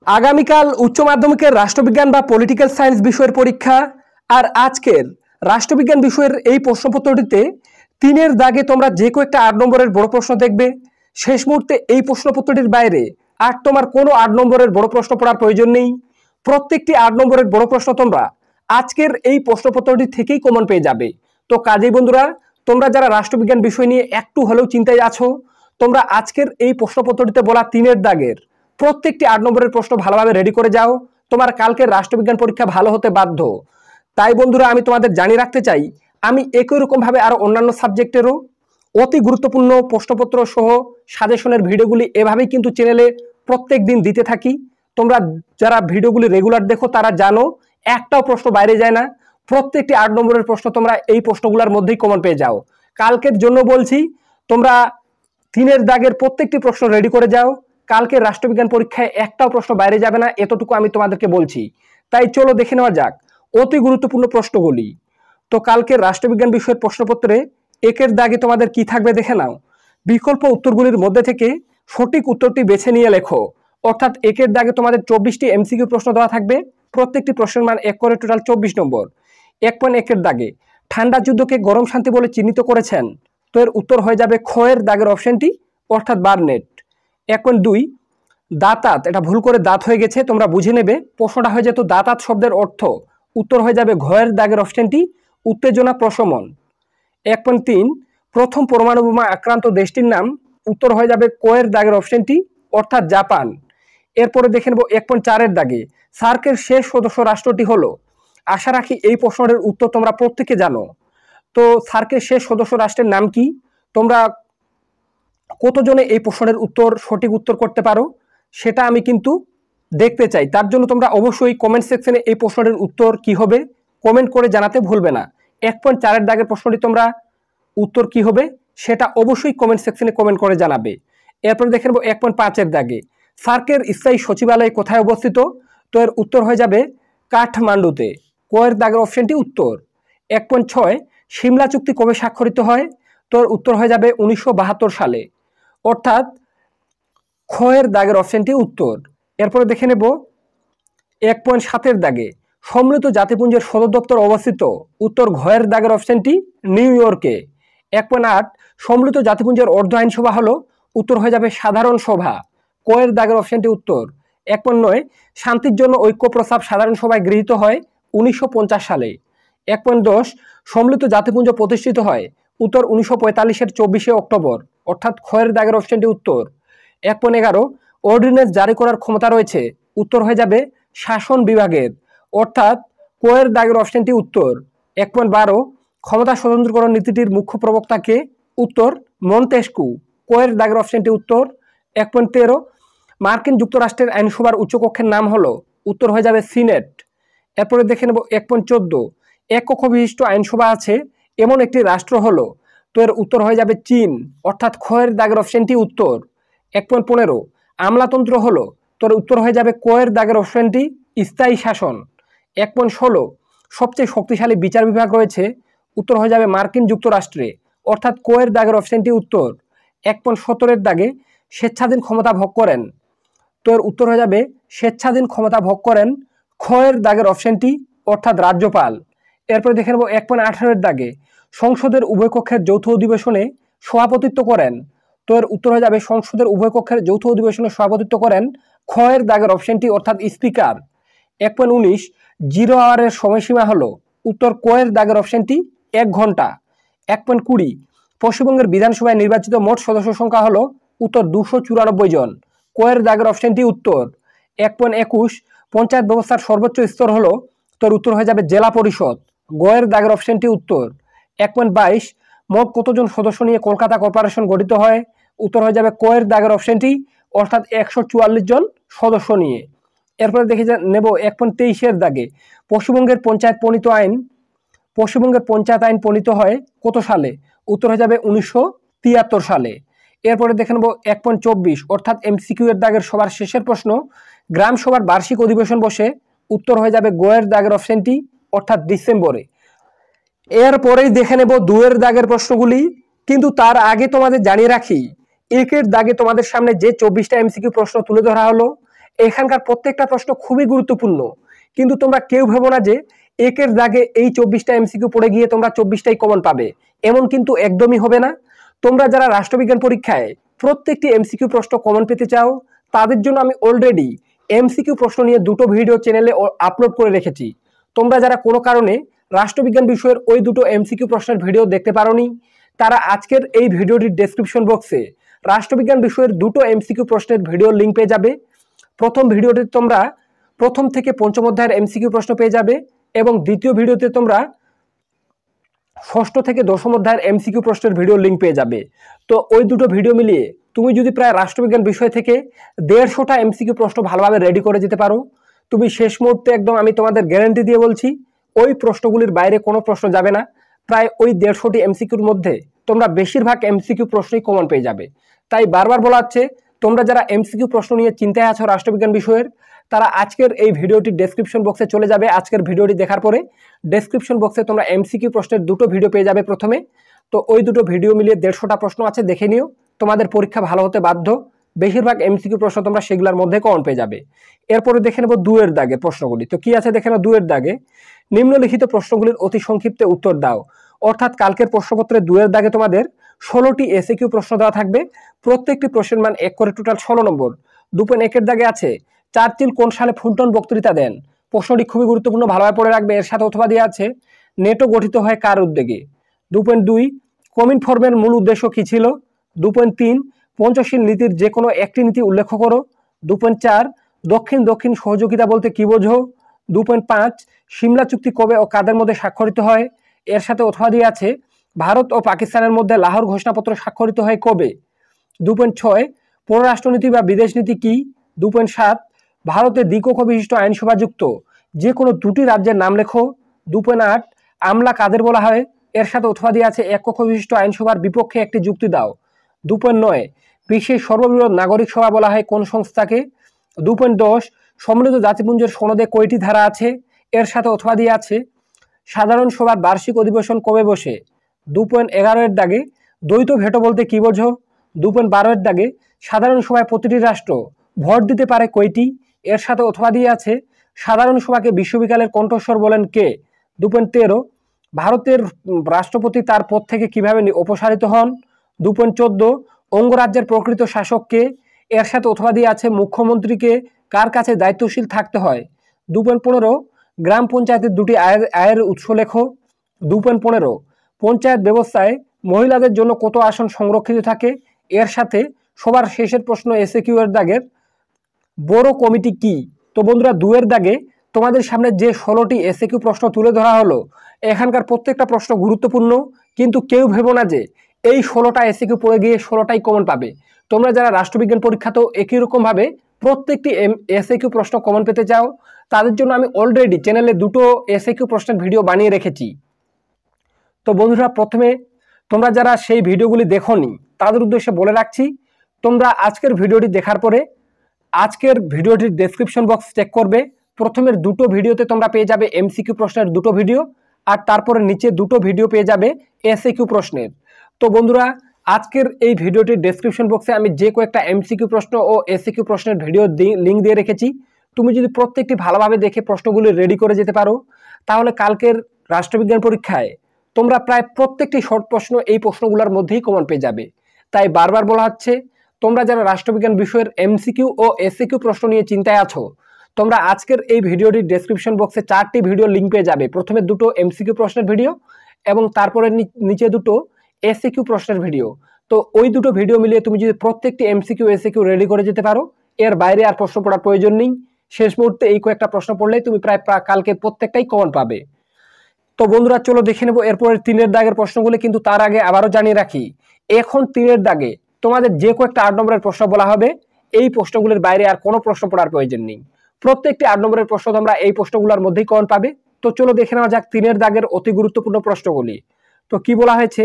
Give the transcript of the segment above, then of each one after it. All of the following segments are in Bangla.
আগামীকাল উচ্চ মাধ্যমিকের রাষ্ট্রবিজ্ঞান বা পলিটিক্যাল সায়েন্স বিষয়ের পরীক্ষা। আর আজকের রাষ্ট্রবিজ্ঞান বিষয়ের এই প্রশ্নপত্রটিতে 3-এর দাগে তোমরা যে কয়েকটা 8 নম্বরের বড় প্রশ্ন দেখবে। শেষ মুহূর্তে এই প্রশ্নপত্রটির বাইরে আর তোমার কোনো 8 নম্বরের বড় প্রশ্ন পড়ার প্রয়োজন নেই। প্রত্যেকটি 8 নম্বরের বড় প্রশ্ন তোমরা আজকের এই প্রশ্নপত্রটি থেকেই কমন পেয়ে যাবে। তো কাজেই বন্ধুরা, তোমরা যারা রাষ্ট্রবিজ্ঞান বিষয় নিয়ে একটু হলেও চিন্তায় আছো, তোমরা আজকের এই প্রশ্নপত্রটিতে বলা 3-এর দাগের প্রত্যেকটি 8 নম্বরের প্রশ্ন ভালোভাবে রেডি করে যাও। তোমার কালকের রাষ্ট্রবিজ্ঞান পরীক্ষা ভালো হতে বাধ্য। তাই বন্ধুরা, আমি তোমাদের জানিয়ে রাখতে চাই, আমি একই রকমভাবে আরো অন্যান্য সাবজেক্টেরও অতি গুরুত্বপূর্ণ প্রশ্নপত্র সহ সাজেশনের ভিডিওগুলি এভাবেই কিন্তু চ্যানেলে প্রত্যেক দিন দিতে থাকি। তোমরা যারা ভিডিওগুলি রেগুলার দেখো তারা জানো, একটাও প্রশ্ন বাইরে যায় না। প্রত্যেকটি 8 নম্বরের প্রশ্ন তোমরা এই প্রশ্নগুলোর মধ্যেই কমন পেয়ে যাও। কালকের জন্য বলছি, তোমরা 3-এর দাগের প্রত্যেকটি প্রশ্ন রেডি করে যাও। কালকের রাষ্ট্রবিজ্ঞান পরীক্ষায় একটাও প্রশ্ন বাইরে যাবে না, এতটুকু আমি তোমাদেরকে বলছি। তাই চলো দেখে নেওয়া যাক অতি গুরুত্বপূর্ণ প্রশ্নগুলি। তো কালকের রাষ্ট্রবিজ্ঞান বিষয়ের প্রশ্নপত্রে 1-এর দাগে তোমাদের কি থাকবে দেখে নাও। বিকল্প উত্তরগুলির মধ্যে থেকে সঠিক উত্তরটি বেছে নিয়ে লেখো। অর্থাৎ 1-এর দাগে তোমাদের 24টি এমসিকিউ প্রশ্ন দেওয়া থাকবে। প্রত্যেকটি প্রশ্নের মান 1 করে, টোটাল 24 নম্বর। 1.1-এর দাগে ঠান্ডা যুদ্ধকে গরম শান্তি বলে চিহ্নিত করেছেন। তো এর উত্তর হয়ে যাবে খ-এর দাগের অপশনটি, অর্থাৎ বার্নেট। 1.2 দাঁতাত, এটা ভুল করে দাঁত হয়ে গেছে, তোমরা বুঝে নেবে। প্রশ্নটা হয়ে যেত দাঁতাত শব্দের অর্থ, উত্তর হয়ে যাবে ঘয়ের দাগের অপশনটি, উত্তেজনা প্রশমন। 1.3 প্রথম পরমাণু বোমা আক্রান্ত দেশটির নাম, উত্তর হয়ে যাবে ক-এর দাগের অপশনটি, অর্থাৎ জাপান। এরপরে দেখে নেব 1.4-এর দাগে সার্কের শেষ সদস্য রাষ্ট্রটি হলো। আশা রাখি এই প্রশ্নের উত্তর তোমরা প্রত্যেকে জানো। তো সার্কের শেষ সদস্য রাষ্ট্রের নাম কি? তোমরা কতজনে এই প্রশ্নের উত্তর সঠিক উত্তর করতে পারো সেটা আমি কিন্তু দেখতে চাই। তার জন্য তোমরা অবশ্যই কমেন্ট সেকশনে এই প্রশ্নের উত্তর কি হবে কমেন্ট করে জানাতে ভুলবে না। 1.4-এর দাগের প্রশ্নটি তোমরা উত্তর কি হবে সেটা অবশ্যই কমেন্ট সেকশনে কমেন্ট করে জানাবে। এরপর দেখে নেব 1.5-এর দাগে সার্কের স্থায়ী সচিবালয় কোথায় অবস্থিত? তো এর উত্তর হয়ে যাবে কাঠমান্ডুতে। ক-এর দাগের অপশনটি উত্তর। 1.6 সিমলা চুক্তি কবে স্বাক্ষরিত হয়? তো এর উত্তর হয়ে যাবে 1972 সালে, অর্থাৎ খ-এর দাগের অপশনটি উত্তর। এরপরে দেখে নেব 1.7-এর দাগে সম্মিলিত জাতিপুঞ্জের সদর দপ্তর অবস্থিত, উত্তর ঘয়ের দাগের অপশনটি নিউ ইয়র্কে। 1.8 সম্মিলিত জাতিপুঞ্জের অর্ধ আইনসভা হলো, উত্তর হয়ে যাবে সাধারণ সভা। ক-এর দাগের অপশনটি উত্তর। 1.9 শান্তির জন্য ঐক্য প্রস্তাব সাধারণ সভায় গৃহীত হয় 1950 সালে। 1.10 সম্মিলিত জাতিপুঞ্জ প্রতিষ্ঠিত হয়, উত্তর 1945-এর 24শে অক্টোবর, অর্থাৎ খ-এর দাগের অপশনটি উত্তর। 1.11 অর্ডিন্যান্স জারি করার ক্ষমতা রয়েছে, উত্তর হয়ে যাবে শাসন বিভাগের, অর্থাৎ ক-এর দাগের অপশনটি উত্তর। 1.12 ক্ষমতা স্বতন্ত্রকরণ নীতিটির মুখ্য প্রবক্তাকে? উত্তর মন্তেস্কু। ক-এর দাগের অপশনটি উত্তর। 1.13 মার্কিন যুক্তরাষ্ট্রের আইনসভার উচ্চকক্ষের নাম হলো, উত্তর হয়ে যাবে সিনেট। এরপরে দেখে নেব 1.14 এক কক্ষ বিশিষ্ট আইনসভা আছে এমন একটি রাষ্ট্র হলো, তো এর উত্তর হয়ে যাবে চীন, অর্থাৎ খ-এর দাগের অপশনটি উত্তর। 1.15 আমলাতন্ত্র হলো, তোর উত্তর হয়ে যাবে ক-এর দাগের অপশনটি স্থায়ী শাসন। 1.16 সবচেয়ে শক্তিশালী বিচার বিভাগ রয়েছে, উত্তর হয়ে যাবে মার্কিন যুক্তরাষ্ট্রে, অর্থাৎ ক-এর দাগের অপশনটি উত্তর। 1.17-এর দাগে স্বেচ্ছাধীন ক্ষমতা ভোগ করেন, তো এর উত্তর হয়ে যাবে স্বেচ্ছাধীন ক্ষমতা ভোগ করেন খ-এর দাগের অপশনটি, অর্থাৎ রাজ্যপাল। এরপরে দেখে নেব 1.18-এর দাগে সংসদের উভয় কক্ষের যৌথ অধিবেশনে সভাপতিত্ব করেন, তো এর উত্তর হয়ে যাবে সংসদের উভয় কক্ষের যৌথ অধিবেশনে সভাপতিত্ব করেন খ-এর দাগের অপশনটি, অর্থাৎ স্পিকার। 1.19 জিরো আওয়ারের সময়সীমা হলো, উত্তর ক-এর দাগের অপশনটি 1 ঘন্টা। 1.20 পশ্চিমবঙ্গের বিধানসভায় নির্বাচিত মোট সদস্য সংখ্যা হলো, উত্তর 294 জন। ক-এর দাগের অপশনটি উত্তর। 1.21 পঞ্চায়েত ব্যবস্থার সর্বোচ্চ স্তর হলো, তোর উত্তর হয়ে যাবে জেলা পরিষদ। গ-এর দাগের অপশনটি উত্তর। 1.22 মোট কতজন সদস্য নিয়ে কলকাতা কর্পোরেশন গঠিত হয়? উত্তর হয়ে যাবে ক-এর দাগের অপশনটি, অর্থাৎ 144 জন সদস্য নিয়ে। এরপরে দেখে নেব 1.23-এর দাগে পশ্চিমবঙ্গের পঞ্চায়েত আইন প্রণীত হয় কত সালে? উত্তর হয়ে যাবে 1973 সালে। এরপরে দেখে নেব 1.24 অর্থাৎ এমসিকিউ এর দাগের সবার শেষের প্রশ্ন, গ্রাম সভার বার্ষিক অধিবেশন বসে, উত্তর হয়ে যাবে গ-এর দাগের অপশনটি, অর্থাৎ ডিসেম্বরে। এরপরেই দেখে নেব 2-এর দাগের প্রশ্নগুলি, কিন্তু তার আগে তোমাদের জানিয়ে রাখি 1-এর দাগে তোমাদের সামনে যে 24টা এমসিকিউ প্রশ্ন তুলে ধরা হলো, এখানকার প্রত্যেকটা প্রশ্ন খুবই গুরুত্বপূর্ণ, কিন্তু তোমরা কেউ ভেবো না যে একের দাগে এই 24টা এমসিকিউ পড়ে গিয়ে তোমরা 24টাই কমন পাবে, এমন কিন্তু একদমই হবে না। তোমরা যারা রাষ্ট্রবিজ্ঞান পরীক্ষায় প্রত্যেকটি এমসিকিউ প্রশ্ন কমন পেতে চাও, তাদের জন্য আমি অলরেডি এমসিকিউ প্রশ্ন নিয়ে দুটো ভিডিও চ্যানেলে আপলোড করে রেখেছি। তোমরা যারা কোনো কারণে রাষ্ট্রবিজ্ঞান বিষয়ের ওই দুটো এমসিকিউ প্রশ্নের ভিডিও দেখতে পারোনি, তারা আজকের এই ভিডিওটির ডেসক্রিপশন বক্সে রাষ্ট্রবিজ্ঞান বিষয়ের দুটো এমসিকিউ প্রশ্নের ভিডিও লিঙ্ক পেয়ে যাবে। প্রথম ভিডিওতে তোমরা প্রথম থেকে পঞ্চম অধ্যায়ের এমসিকিউ প্রশ্ন পেয়ে যাবে এবং দ্বিতীয় ভিডিওতে তোমরা ষষ্ঠ থেকে দশম অধ্যায়ের এমসিকিউ প্রশ্নের ভিডিও লিঙ্ক পেয়ে যাবে। তো ওই দুটো ভিডিও মিলিয়ে তুমি যদি প্রায় রাষ্ট্রবিজ্ঞান বিষয় থেকে 150টা এমসিকিউ প্রশ্ন ভালোভাবে রেডি করে যেতে পারো, তুমি শেষ মুহূর্তে একদম আমি তোমাদের গ্যারান্টি দিয়ে বলছি ওই প্রশ্নগুলির বাইরে কোনো প্রশ্ন যাবে না। প্রায় ওই 150টি এমসিকিউর মধ্যে তোমরা বেশিরভাগ এমসিকিউ প্রশ্নই কমন পেয়ে যাবে। তাই বারবার বলা হচ্ছে, তোমরা যারা এমসিকিউ প্রশ্ন নিয়ে চিন্তায় আছো রাষ্ট্রবিজ্ঞান বিষয়ের, তারা আজকের এই ভিডিওটির ডেসক্রিপশন বক্সে চলে যাবে। আজকের ভিডিওটি দেখার পরে ডেসক্রিপশন বক্সে তোমরা এমসিকিউ প্রশ্নের দুটো ভিডিও পেয়ে যাবে প্রথমে। তো ওই দুটো ভিডিও মিলিয়ে 150টা প্রশ্ন আছে, দেখে নিও। তোমাদের পরীক্ষা ভালো হতে বাধ্য, বেশিরভাগ এমসিকিউ প্রশ্ন তোমরা সেগুলোর মধ্যে কমন পেয়ে যাবে। এরপরে দেখে নেব 2-এর দাগের প্রশ্নগুলি। তো কি আছে দেখে নাও 2-এর দাগে, নিম্নলিখিত প্রশ্নগুলির অতি সংক্ষিপ্তে উত্তর দাও। অর্থাৎ কালকের প্রশ্নপত্রে 2-এর দাগে তোমাদের 16টি এসএকিউ প্রশ্ন দেওয়া থাকবে, প্রত্যেকটি প্রশ্নের মান 1 করে, টোটাল 16 নম্বর। 2.1-এর দাগে আছে চার্চিল কোন সালে ফুলটন বক্তৃতা দেন। প্রশ্নটি খুবই গুরুত্বপূর্ণ, ভালোভাবে পড়ে রাখবে। এর সাথে অথবা দেওয়া আছে নেটো গঠিত হয় কার উদ্যোগে। 2.2 কমিনফর্মের মূল উদ্দেশ্য কি ছিল। 2.3 পঞ্চশীল নীতির যে কোনো একটি নীতি উল্লেখ করো। 2.4 দক্ষিণ দক্ষিণ সহযোগিতা বলতে কি বোঝো। 2.5 সিমলা চুক্তি কবে ও কাদের মধ্যে স্বাক্ষরিত হয়। এর সাথে অথবা দিয়ে আছে ভারত ও পাকিস্তানের মধ্যে লাহোর ঘোষণাপত্র স্বাক্ষরিত হয় কবে। 2.6 পররাষ্ট্রনীতি বা বিদেশ নীতি কি। 2.7 ভারতের দ্বিকক্ষ বিশিষ্ট আইনসভা যুক্ত যে কোনো দুটি রাজ্যের নাম লেখো। 2.8 আমলা কাদের বলা হয়। এর সাথে অথবা দিয়ে আছে এক কক্ষ বিশিষ্ট আইনসভার বিপক্ষে একটি যুক্তি দাও। 2.9 বিশ্বের সর্ববৃহৎ নাগরিক সভা বলা হয় কোন সংস্থাকে। 2.10 সম্মিলিত জাতিপুঞ্জের সনদে কয়টি ধারা আছে। এর সাথে অথবা দিয়ে আছে সাধারণ সভার বার্ষিক অধিবেশন কবে বসে। 2.11-এর দাগে দ্বৈত ভেটো বলতে কি বোঝো। 2.12-এর দাগে সাধারণ সভায় প্রতিটি রাষ্ট্র ভোট দিতে পারে কয়টি। এর সাথে অথবা দিয়ে আছে সাধারণ সভাকে বিশ্ববিদ্যালয়ের কণ্ঠস্বর বলেন কে। 2.13 ভারতের রাষ্ট্রপতি তার পদ থেকে কিভাবে অপসারিত হন। 2.14 অঙ্গরাজ্যের প্রকৃত শাসক কে। এর সাথে অথবা দিয়ে আছে মুখ্যমন্ত্রীকে কার কাছে দায়িত্বশীল থাকতে হয়। 2.15 গ্রাম পঞ্চায়েতের দুটি আয়ের উৎস লেখো। 2.15 পঞ্চায়েত ব্যবস্থায় মহিলাদের জন্য কত আসন সংরক্ষিত থাকে। এর সাথে সবার শেষের প্রশ্ন এসএকিউ এর দাগের বড় কমিটি কি। তো বন্ধুরা 2-এর দাগে তোমাদের সামনে যে 16টি এসএকিউ প্রশ্ন তুলে ধরা হলো, এখানকার প্রত্যেকটা প্রশ্ন গুরুত্বপূর্ণ, কিন্তু কেউ ভেবো না যে এই 16টা এসএকিউ পড়ে গিয়ে 16টাই কমন পাবে। তোমরা যারা রাষ্ট্রবিজ্ঞান পরীক্ষাতেও একই রকমভাবে প্রত্যেকটি এসএকিউ প্রশ্ন কমন পেতে চাও, তাদের জন্য আমি অলরেডি চ্যানেলে দুটো এসএকিউ প্রশ্নের ভিডিও বানিয়ে রেখেছি। তো বন্ধুরা প্রথমে তোমরা যারা সেই ভিডিওগুলি দেখোনি তাদের উদ্দেশ্যে বলে রাখছি, তোমরা আজকের ভিডিওটি দেখার পরে আজকের ভিডিওটির ডেসক্রিপশন বক্স চেক করবে। প্রথমের দুটো ভিডিওতে তোমরা পেয়ে যাবে এমসিকিউ প্রশ্নের দুটো ভিডিও, আর তারপরে নিচে দুটো ভিডিও পেয়ে যাবে এসএকিউ প্রশ্নের। তো বন্ধুরা আজকের এই ভিডিওটির ডেসক্রিপশন বক্সে আমি যে কয়েকটা এমসিকিউ প্রশ্ন ও এসএকিউ প্রশ্নের ভিডিও লিঙ্ক দিয়ে রেখেছি। তুমি যদি প্রত্যেকটি ভালোভাবে দেখে প্রশ্নগুলি রেডি করে যেতে পারো, তাহলে কালকের রাষ্ট্রবিজ্ঞান পরীক্ষায় তোমরা প্রায় প্রত্যেকটি শর্ট প্রশ্ন এই প্রশ্নগুলোর মধ্যেই কমন পেয়ে যাবে। তাই বারবার বলা হচ্ছে, তোমরা যারা রাষ্ট্রবিজ্ঞান বিষয়ের এমসিকিউ ও এসএকিউ প্রশ্ন নিয়ে চিন্তায় আছো, তোমরা আজকের এই ভিডিওটির ডেসক্রিপশন বক্সে 4টি ভিডিও লিঙ্ক পেয়ে যাবে। প্রথমে দুটো এমসিকিউ প্রশ্নের ভিডিও এবং তারপরে নিচে দুটো এসএকিউ প্রশ্নের ভিডিও। তো ওই দুটো ভিডিও মিলিয়ে তুমি যদি প্রত্যেকটি এমসিকিউ এসএকিউ রেডি করে যেতে পারো, এর বাইরে আর প্রশ্ন পড়ার প্রয়োজন নেই। শেষ মুহূর্তে এই কয়েকটা প্রশ্ন পড়লেই তুমি প্রায় কালকে প্রত্যেকটাই কমন পাবে। তো বন্ধুরা চলো দেখে নেবো এরপরে 3-এর দাগের প্রশ্নগুলি। কিন্তু তার আগে আবারও জানিয়ে রাখি, এখন 3-এর দাগে তোমাদের যে কয়েকটা 8 নম্বরের প্রশ্ন বলা হবে, এই প্রশ্নগুলির বাইরে আর কোনো প্রশ্ন পড়ার প্রয়োজন নেই। প্রত্যেকটি 8 নম্বরের প্রশ্ন তোমরা এই প্রশ্নগুলোর মধ্যেই কমন পাবে। তো চলো দেখে নেওয়া যাক 3-এর দাগের অতি গুরুত্বপূর্ণ প্রশ্নগুলি। তো কি বলা হয়েছে,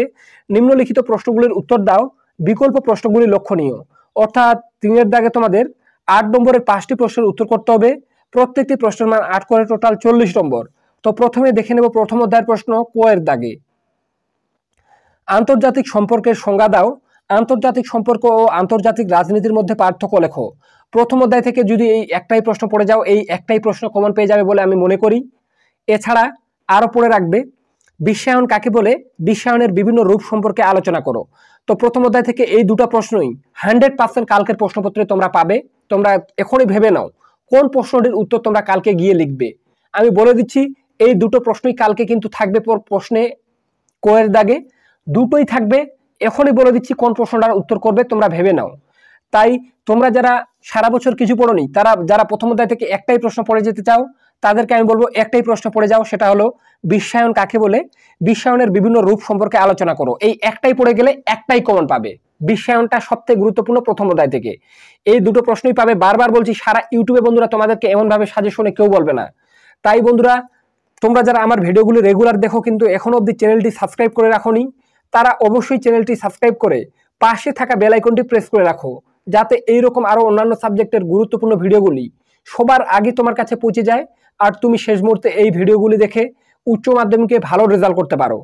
নিম্নলিখিত প্রশ্নগুলির উত্তর দাও, বিকল্প প্রশ্নগুলি লক্ষণীয়। অর্থাৎ 3-এর দাগে তোমাদের 8 নম্বরের 5টি প্রশ্নের উত্তর করতে হবে। প্রত্যেকটি প্রশ্নের মান 8 করে, টোটাল 40 নম্বর। তো প্রথমে দেখে নেব প্রথম অধ্যায়ের প্রশ্ন ক এর দাগে, আন্তর্জাতিক সম্পর্কের সংজ্ঞা দাও। আন্তর্জাতিক সম্পর্ক ও আন্তর্জাতিক রাজনীতির মধ্যে পার্থক্য লেখো। প্রথম অধ্যায় থেকে যদি এই একটাই প্রশ্ন পড়ে যাও, এই একটাই প্রশ্ন কমন পেয়ে যাবে বলে আমি মনে করি। এছাড়া আরও পড়ে রাখবে বিশ্বায়ন কাকে বলে, বিশ্বায়নের বিভিন্ন রূপ সম্পর্কে আলোচনা করো। তো প্রথম অধ্যায় থেকে এই দুটো প্রশ্নই 100% কালকের প্রশ্নপত্রে তোমরা পাবে। তোমরা এখনই ভেবে নাও কোন প্রশ্নটির উত্তর তোমরা কালকে গিয়ে লিখবে। আমি বলে দিচ্ছি এই দুটো প্রশ্নই কালকে কিন্তু থাকবে প্রশ্নে কোয়ের দাগে, দুটোই থাকবে। এখনই বলে দিচ্ছি কোন প্রশ্নটার উত্তর করবে, তোমরা ভেবে নাও। তাই তোমরা যারা সারা বছর কিছু পড়োনি, তারা যারা প্রথম অধ্যায় থেকে একটাই প্রশ্ন পড়ে যেতে চাও, তাদেরকে আমি বলবো একটাই প্রশ্ন পড়ে যাও, সেটা হলো বিশ্বায়ন কাকে বলে, বিশ্বায়নের বিভিন্ন রূপ সম্পর্কে আলোচনা করো। এই একটাই পড়ে গেলে একটাই কমন পাবে। বিশ্বায়নটা সবথেকে গুরুত্বপূর্ণ প্রথম অধ্যায় থেকে, এই দুটো প্রশ্নই পাবে। বারবার বলছি, সারা ইউটিউবে বন্ধুরা তোমাদেরকে এমনভাবে সাজেশনে কেউ বলবে না। তাই বন্ধুরা, তোমরা যারা আমার ভিডিওগুলো রেগুলার দেখো কিন্তু এখনো অবধি চ্যানেলটি সাবস্ক্রাইব করে রাখোনি, তারা অবশ্যই চ্যানেলটি সাবস্ক্রাইব করে পাশে থাকা বেল আইকনটি প্রেস করে রাখো, যাতে এইরকম আরো অন্যান্য সাবজেক্টের গুরুত্বপূর্ণ ভিডিওগুলি সবার আগে তোমার কাছে পৌঁছে যায় আর তুমি শেষ মুহূর্তে এই ভিডিওগুলি দেখে উচ্চ মাধ্যমিকে ভালো রেজাল্ট করতে পারো।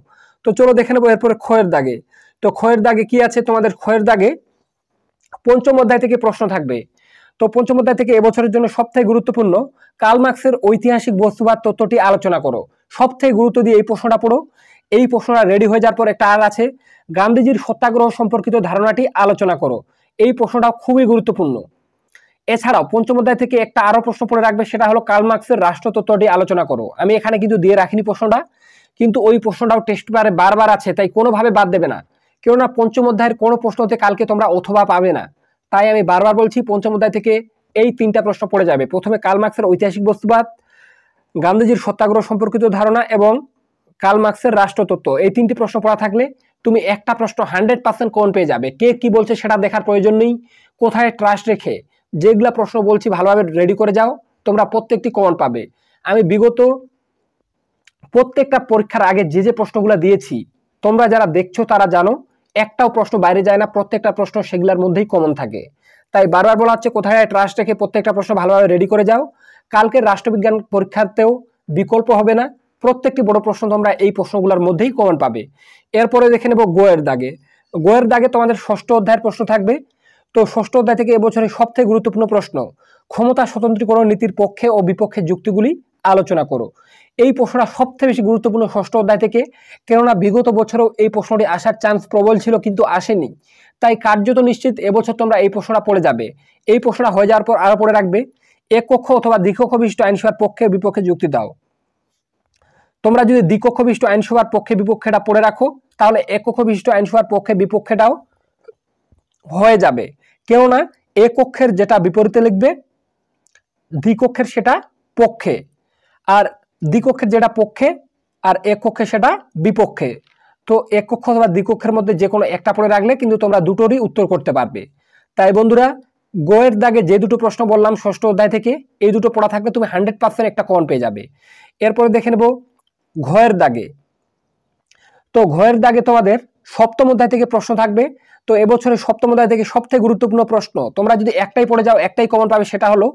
তো চলো দেখে নেবো এরপরে ক্ষয়ের দাগে। তো ক্ষয়ের দাগে কি আছে তোমাদের? ক্ষয়ের দাগে পঞ্চম অধ্যায় থেকে প্রশ্ন থাকবে। তো পঞ্চম অধ্যায় থেকে এবছরের জন্য সবথেকে গুরুত্বপূর্ণ কার্ল মার্কসের ঐতিহাসিক বস্তুবাদ তত্ত্বটি আলোচনা করো। সবথেকে গুরুত্ব দিয়ে এই প্রশ্নটা পড়ো। এই প্রশ্নটা রেডি হয়ে যাওয়ার পর একটা আর আছে, গান্ধীজির সত্যাগ্রহ সম্পর্কিত ধারণাটি আলোচনা করো। এই প্রশ্নটা খুবই গুরুত্বপূর্ণ। এছাড়াও পঞ্চম অধ্যায় থেকে একটা আরো প্রশ্ন পড়ে রাখবে, সেটা হলো কার্ল মার্কসের রাষ্ট্রতত্ত্বটি আলোচনা করো। আমি এখানে কিন্তু দিয়ে রাখিনি প্রশ্নটা, কিন্তু ওই প্রশ্নটাও টেস্ট পেপারে বারবার আছে, তাই কোনোভাবে বাদ দেবে না। কেননা পঞ্চম অধ্যায়ের কোনো প্রশ্নতে কালকে তোমরা অথবা পাবে না। তাই আমি বারবার বলছি, পঞ্চম অধ্যায় থেকে এই তিনটা প্রশ্ন পড়ে যাবে। প্রথমে কার্ল মার্কসের ঐতিহাসিক বস্তুবাদ, গান্ধীজির সত্যাগ্রহ সম্পর্কিত ধারণা এবং কার্ল মার্কসের রাষ্ট্রতত্ত্ব। এই তিনটি প্রশ্ন পড়া থাকলে তুমি একটা প্রশ্ন 100% কমন পেয়ে যাবে। কে কি বলছে সেটা দেখার প্রয়োজন নেই, কোথায় ট্রাস্ট রেখে যেগুলা প্রশ্ন বলছি ভালোভাবে রেডি করে যাও, তোমরা প্রত্যেকটি কমন পাবে। আমি বিগত প্রত্যেকটা পরীক্ষার আগে যে যে প্রশ্নগুলো দিয়েছি, তোমরা যারা দেখছো তারা জানো একটাও প্রশ্ন বাইরে যায় না, প্রত্যেকটা প্রশ্ন সেগুলোর মধ্যেই কমন থাকে। তাই বারবার বলা হচ্ছে কোথায় ট্রাস্ট রেখে প্রত্যেকটা প্রশ্ন ভালোভাবে রেডি করে যাও। কালকের রাষ্ট্রবিজ্ঞান পরীক্ষাতেও বিকল্প হবে না, প্রত্যেকটি বড় প্রশ্ন তোমরা এই প্রশ্নগুলোর মধ্যেই কমন পাবে। এরপরে দেখে নেব গোয়ের দাগে। গোয়ের দাগে তোমাদের ষষ্ঠ অধ্যায়ের প্রশ্ন থাকবে। তো ষষ্ঠ অধ্যায় থেকে এবছরের সবথেকে গুরুত্বপূর্ণ প্রশ্ন, ক্ষমতা স্বতন্ত্রীকরণ নীতির পক্ষে ও বিপক্ষে যুক্তিগুলি আলোচনা করো। এই প্রশ্নটা সবথেকে বেশি গুরুত্বপূর্ণ ষষ্ঠ অধ্যায় থেকে, কেননা বিগত বছরেও এই প্রশ্নটি আসার চান্স প্রবল ছিল কিন্তু আসেনি। তাই কার্যত নিশ্চিত এবছর তোমরা এই প্রশ্নটা পড়ে যাবে। এই প্রশ্নটা হয়ে যাওয়ার পর আরো পড়ে রাখবে, এক কক্ষ অথবা দ্বিকক্ষ বিশিষ্ট আইনসভার পক্ষে বিপক্ষে যুক্তি দাও। তোমরা যদি দ্বিকক্ষ বিশিষ্ট আইনসভার পক্ষে বিপক্ষেটা পড়ে রাখো, তাহলে এক কক্ষ বিশিষ্ট আইনসভার পক্ষে বিপক্ষেটাও হয়ে যাবে। কেননা এক কক্ষের যেটা বিপরীতে লিখবে, দ্বিকক্ষের সেটা পক্ষে, আর দ্বিকক্ষের যেটা পক্ষে আর এক কক্ষে সেটা বিপক্ষে। তো এক কক্ষ অথবা দ্বিকক্ষের মধ্যে যে কোনো একটা পড়ে রাখলে কিন্তু তোমরা দুটোরই উত্তর করতে পারবে। তাই বন্ধুরা, গোয়ের দাগে যে দুটো প্রশ্ন বললাম ষষ্ঠ অধ্যায় থেকে, এই দুটো পড়া থাকলে তুমি 100% একটা কমন পেয়ে যাবে। এরপরে দেখে নেব ঘয়ের দাগে। তো ঘয়ের দাগে তোমাদের সপ্তম অধ্যায় থেকে প্রশ্ন থাকবে। তো এবছরের সপ্তম অধ্যায় থেকে সবথেকে গুরুত্বপূর্ণ প্রশ্ন, তোমরা যদি একটাই পড়ে যাও একটাই কমন পাবে, সেটা হলো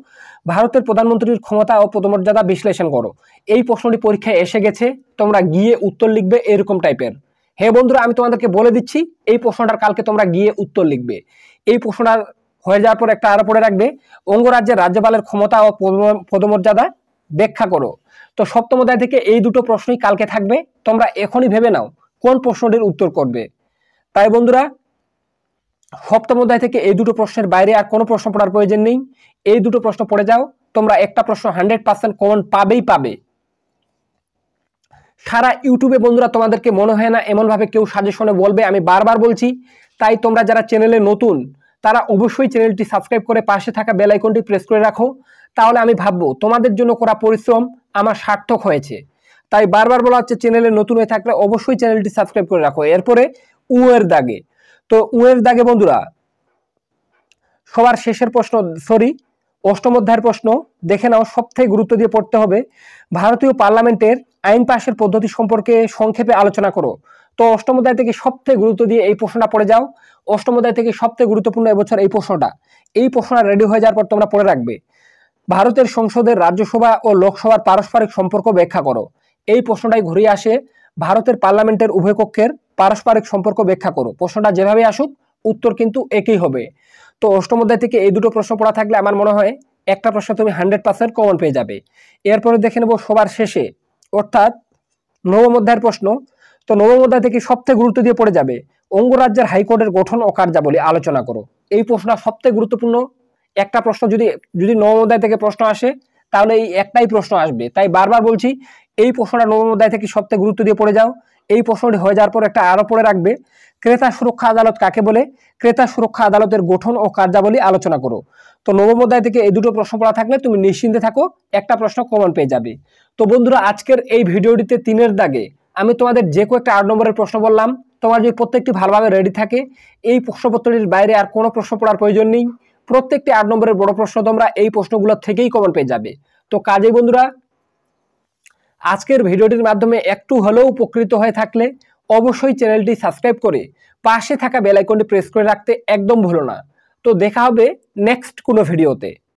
ভারতের প্রধানমন্ত্রীর ক্ষমতা ও পদমর্যাদা বিশ্লেষণ করো। এই প্রশ্নটি পরীক্ষায় এসে গেছে, তোমরা গিয়ে উত্তর লিখবে এরকম টাইপের। হ্যাঁ বন্ধুরা, আমি তোমাদেরকে বলে দিচ্ছি এই প্রশ্নটার কালকে তোমরা গিয়ে উত্তর লিখবে। এই প্রশ্নটার হয়ে যাওয়ার পর একটা আরো পড়ে রাখবে, অঙ্গরাজ্যের রাজ্যপালের ক্ষমতা ও পদমর্যাদা ব্যাখ্যা করো। তো সপ্তম অধ্যায় থেকে এই দুটো প্রশ্নই কালকে থাকবে, তোমরা এখনই ভেবে নাও কোন প্রশ্নটির উত্তর করবে। তাই বন্ধুরা, সপ্তম অধ্যায় থেকে এই দুটো প্রশ্নের বাইরে আর কোনো প্রশ্ন পড়ার প্রয়োজন নেই। এই দুটো প্রশ্ন পড়ে যাও, তোমরা একটা প্রশ্ন 100% কমন পাবেই পাবে। সারা ইউটিউবে বন্ধুরা তোমাদেরকে মনে হয় না এমন ভাবে কেউ সাজেশনে বলবে, আমি বারবার বলছি। তাই তোমরা যারা চ্যানেলে নতুন, তারা অবশ্যই চ্যানেলটি সাবস্ক্রাইব করে পাশে থাকা বেল আইকনটি প্রেস করে রাখো, তাহলে আমি ভাববো তোমাদের জন্য করা পরিশ্রম আমার সার্থক হয়েছে। তাই বারবার বলা হচ্ছে, চ্যানেলে নতুন হয়ে থাকলে অবশ্যই চ্যানেলটি সাবস্ক্রাইব করে রাখো। এরপরে উয়ের দাগে। তো উয়ের দাগে বন্ধুরা সবার শেষের প্রশ্ন, অষ্টম অধ্যায়ের প্রশ্ন দেখে নাও, সবথেকে গুরুত্ব দিয়ে পড়তে হবে। ভারতীয় পার্লামেন্টের আইন পাশের পদ্ধতি সম্পর্কে সংক্ষেপে আলোচনা করো। তো অষ্টম অধ্যায় থেকে সবথেকে গুরুত্ব দিয়ে এই প্রশ্নটা পড়ে যাও। অষ্টম অধ্যায় থেকে সবথেকে গুরুত্বপূর্ণ এবছর এই প্রশ্নটা রেডি হয়ে যাওয়ার পর তোমরা পড়ে রাখবে, ভারতের সংসদের রাজ্যসভা ও লোকসভার পারস্পরিক সম্পর্ক ব্যাখ্যা করো। এই প্রশ্নটাই ঘুরিয়ে আসে, ভারতের পার্লামেন্টের উভয় কক্ষের পারস্পরিক সম্পর্ক ব্যাখ্যা করো। প্রশ্নটা যেভাবে আসুক উত্তর কিন্তু একই হবে। তো অষ্টম অধ্যায় থেকে এই দুটো প্রশ্ন পড়া থাকলে আমার মনে হয় একটা প্রশ্ন তুমি 100% কমন পেয়ে যাবে। এরপরে দেখে নেব সবার শেষে, অর্থাৎ নবম অধ্যায়ের প্রশ্ন। তো নবম অধ্যায় থেকে সবথেকে গুরুত্ব দিয়ে পড়ে যাবে অঙ্গরাজ্যের হাইকোর্টের গঠন ও কার্যাবলী আলোচনা করো। এই প্রশ্নটা সবথেকে গুরুত্বপূর্ণ একটা প্রশ্ন। যদি নবম অধ্যায় থেকে প্রশ্ন আসে তাহলে এই একটাই প্রশ্ন আসবে, তাই বারবার বলছি এই প্রশ্নটা নবম অধ্যায় থেকে সবথেকে গুরুত্ব দিয়ে পড়ে যাও। এই প্রশ্নটি হয়ে যাওয়ার পর একটা আরো পড়ে রাখবে, ক্রেতা সুরক্ষা আদালত কাকে বলে, ক্রেতা সুরক্ষা আদালতের গঠন ও কার্যাবলী আলোচনা করো। তো নবম অধ্যায় থেকে এই দুটো প্রশ্ন পড়া থাকলে তুমি নিশ্চিন্তে থাকো, একটা প্রশ্ন কমন পেয়ে যাবে। তো বন্ধুরা, আজকের এই ভিডিওটিতে 3-এর দাগে আমি তোমাদের যে কোনো একটা 8 নম্বরের প্রশ্ন বললাম। তোমার যদি প্রত্যেকটি ভালোভাবে রেডি থাকে, এই প্রশ্নপত্রটির বাইরে আর কোনো প্রশ্ন পড়ার প্রয়োজন নেই। প্রত্যেকটি 8 নম্বরের বড় প্রশ্ন তোমরা এই প্রশ্নগুলো থেকেই কমন পেয়ে যাবে। তো কাজেই বন্ধুরা, আজকের ভিডিওটির মাধ্যমে একটু হলেও উপকৃত হয়ে থাকলে অবশ্যই চ্যানেলটি সাবস্ক্রাইব করে পাশে থাকা বেল আইকনটি প্রেস করে রাখতে একদম ভুলো না। তো দেখা হবে নেক্সট কোনো ভিডিওতে।